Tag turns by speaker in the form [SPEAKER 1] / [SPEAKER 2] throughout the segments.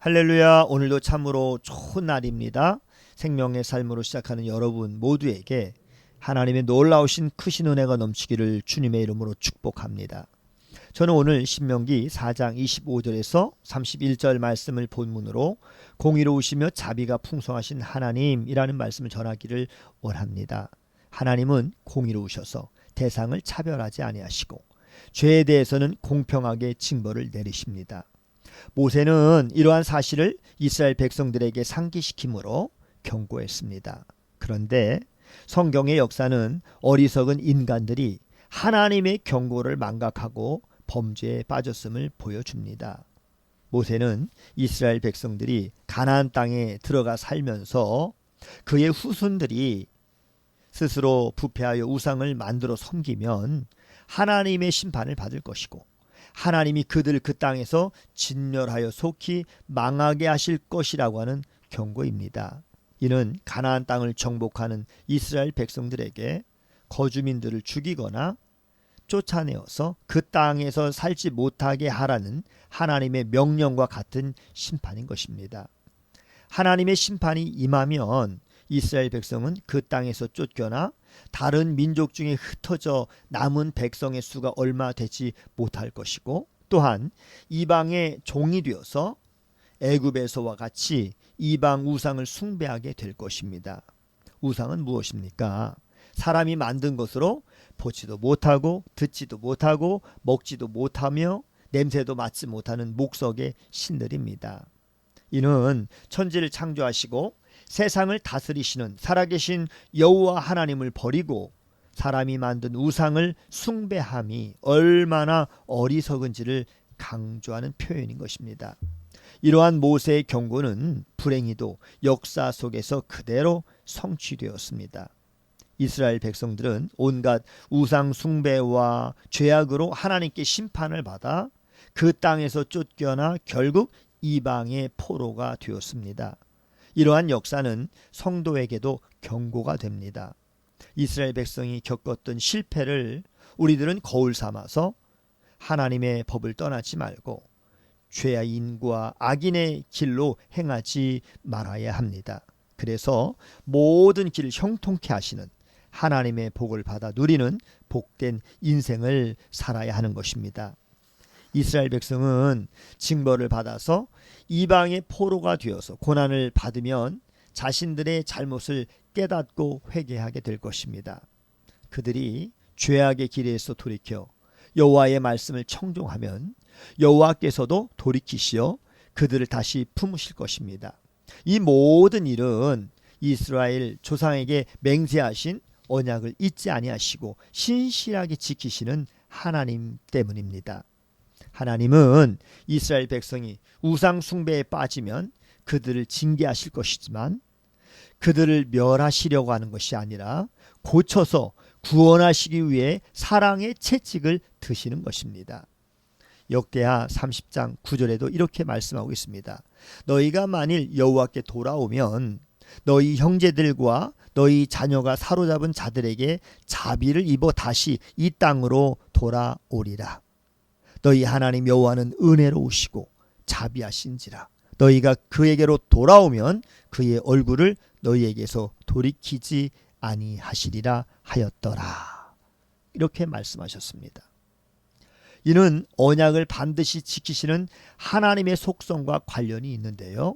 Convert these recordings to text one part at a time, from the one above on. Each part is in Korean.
[SPEAKER 1] 할렐루야. 오늘도 참으로 좋은 날입니다. 생명의 삶으로 시작하는 여러분 모두에게 하나님의 놀라우신 크신 은혜가 넘치기를 주님의 이름으로 축복합니다. 저는 오늘 신명기 4장 25절에서 31절 말씀을 본문으로 공의로우시며 자비가 풍성하신 하나님이라는 말씀을 전하기를 원합니다. 하나님은 공의로우셔서 대상을 차별하지 아니하시고 죄에 대해서는 공평하게 징벌을 내리십니다. 모세는 이러한 사실을 이스라엘 백성들에게 상기시키므로 경고했습니다. 그런데 성경의 역사는 어리석은 인간들이 하나님의 경고를 망각하고 범죄에 빠졌음을 보여줍니다. 모세는 이스라엘 백성들이 가나안 땅에 들어가 살면서 그의 후손들이 스스로 부패하여 우상을 만들어 섬기면 하나님의 심판을 받을 것이고 하나님이 그들 그 땅에서 진멸하여 속히 망하게 하실 것이라고 하는 경고입니다. 이는 가나안 땅을 정복하는 이스라엘 백성들에게 거주민들을 죽이거나 쫓아내어서 그 땅에서 살지 못하게 하라는 하나님의 명령과 같은 심판인 것입니다. 하나님의 심판이 임하면 이스라엘 백성은 그 땅에서 쫓겨나 다른 민족 중에 흩어져 남은 백성의 수가 얼마 되지 못할 것이고, 또한 이방의 종이 되어서 애굽에서와 같이 이방 우상을 숭배하게 될 것입니다. 우상은 무엇입니까? 사람이 만든 것으로 보지도 못하고 듣지도 못하고 먹지도 못하며 냄새도 맡지 못하는 목석의 신들입니다. 이는 천지를 창조하시고 세상을 다스리시는 살아계신 여호와 하나님을 버리고 사람이 만든 우상을 숭배함이 얼마나 어리석은지를 강조하는 표현인 것입니다. 이러한 모세의 경고는 불행히도 역사 속에서 그대로 성취되었습니다. 이스라엘 백성들은 온갖 우상 숭배와 죄악으로 하나님께 심판을 받아 그 땅에서 쫓겨나 결국 이방의 포로가 되었습니다. 이러한 역사는 성도에게도 경고가 됩니다. 이스라엘 백성이 겪었던 실패를 우리들은 거울 삼아서 하나님의 법을 떠나지 말고 죄인과 악인의 길로 행하지 말아야 합니다. 그래서 모든 길을 형통케 하시는 하나님의 복을 받아 누리는 복된 인생을 살아야 하는 것입니다. 이스라엘 백성은 징벌을 받아서 이방의 포로가 되어서 고난을 받으면 자신들의 잘못을 깨닫고 회개하게 될 것입니다. 그들이 죄악의 길에서 돌이켜 여호와의 말씀을 청종하면 여호와께서도 돌이키시어 그들을 다시 품으실 것입니다. 이 모든 일은 이스라엘 조상에게 맹세하신 언약을 잊지 아니하시고 신실하게 지키시는 하나님 때문입니다. 하나님은 이스라엘 백성이 우상 숭배에 빠지면 그들을 징계하실 것이지만 그들을 멸하시려고 하는 것이 아니라 고쳐서 구원하시기 위해 사랑의 채찍을 드시는 것입니다. 역대하 30장 9절에도 이렇게 말씀하고 있습니다. 너희가 만일 여호와께 돌아오면 너희 형제들과 너희 자녀가 사로잡은 자들에게 자비를 입어 다시 이 땅으로 돌아오리라. 너희 하나님 여호와는 은혜로우시고 자비하신지라. 너희가 그에게로 돌아오면 그의 얼굴을 너희에게서 돌이키지 아니하시리라 하였더라. 이렇게 말씀하셨습니다. 이는 언약을 반드시 지키시는 하나님의 속성과 관련이 있는데요.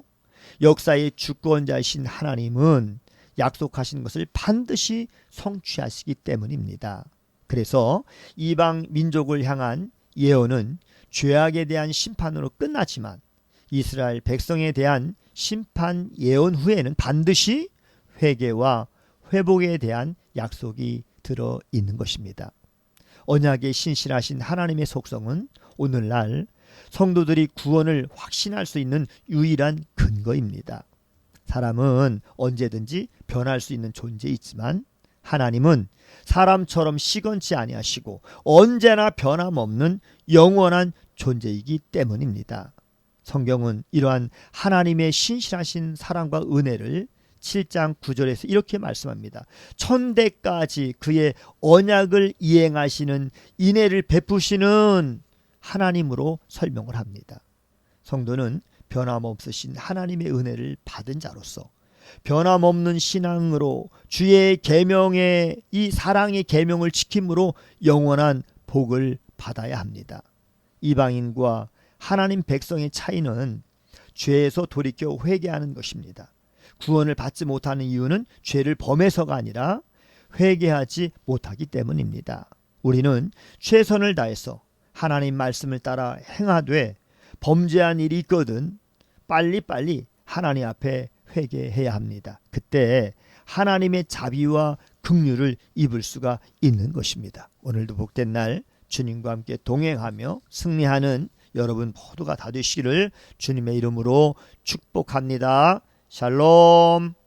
[SPEAKER 1] 역사의 주권자이신 하나님은 약속하신 것을 반드시 성취하시기 때문입니다. 그래서 이방 민족을 향한 예언은 죄악에 대한 심판으로 끝나지만 이스라엘 백성에 대한 심판 예언 후에는 반드시 회개와 회복에 대한 약속이 들어 있는 것입니다. 언약에 신실하신 하나님의 속성은 오늘날 성도들이 구원을 확신할 수 있는 유일한 근거입니다. 사람은 언제든지 변할 수 있는 존재이지만 하나님은 사람처럼 시건치 아니하시고 언제나 변함없는 영원한 존재이기 때문입니다. 성경은 이러한 하나님의 신실하신 사랑과 은혜를 7장 9절에서 이렇게 말씀합니다. 천대까지 그의 언약을 이행하시는 인애를 베푸시는 하나님으로 설명을 합니다. 성도는 변함없으신 하나님의 은혜를 받은 자로서 변함없는 신앙으로 주의 계명의 이 사랑의 계명을 지킴으로 영원한 복을 받아야 합니다. 이방인과 하나님 백성의 차이는 죄에서 돌이켜 회개하는 것입니다. 구원을 받지 못하는 이유는 죄를 범해서가 아니라 회개하지 못하기 때문입니다. 우리는 최선을 다해서 하나님 말씀을 따라 행하되 범죄한 일이 있거든 빨리빨리 하나님 앞에 회개해야 합니다. 그때 하나님의 자비와 긍휼을 입을 수가 있는 것입니다. 오늘도 복된 날 주님과 함께 동행하며 승리하는 여러분 모두가 다 되시기를 주님의 이름으로 축복합니다. 샬롬.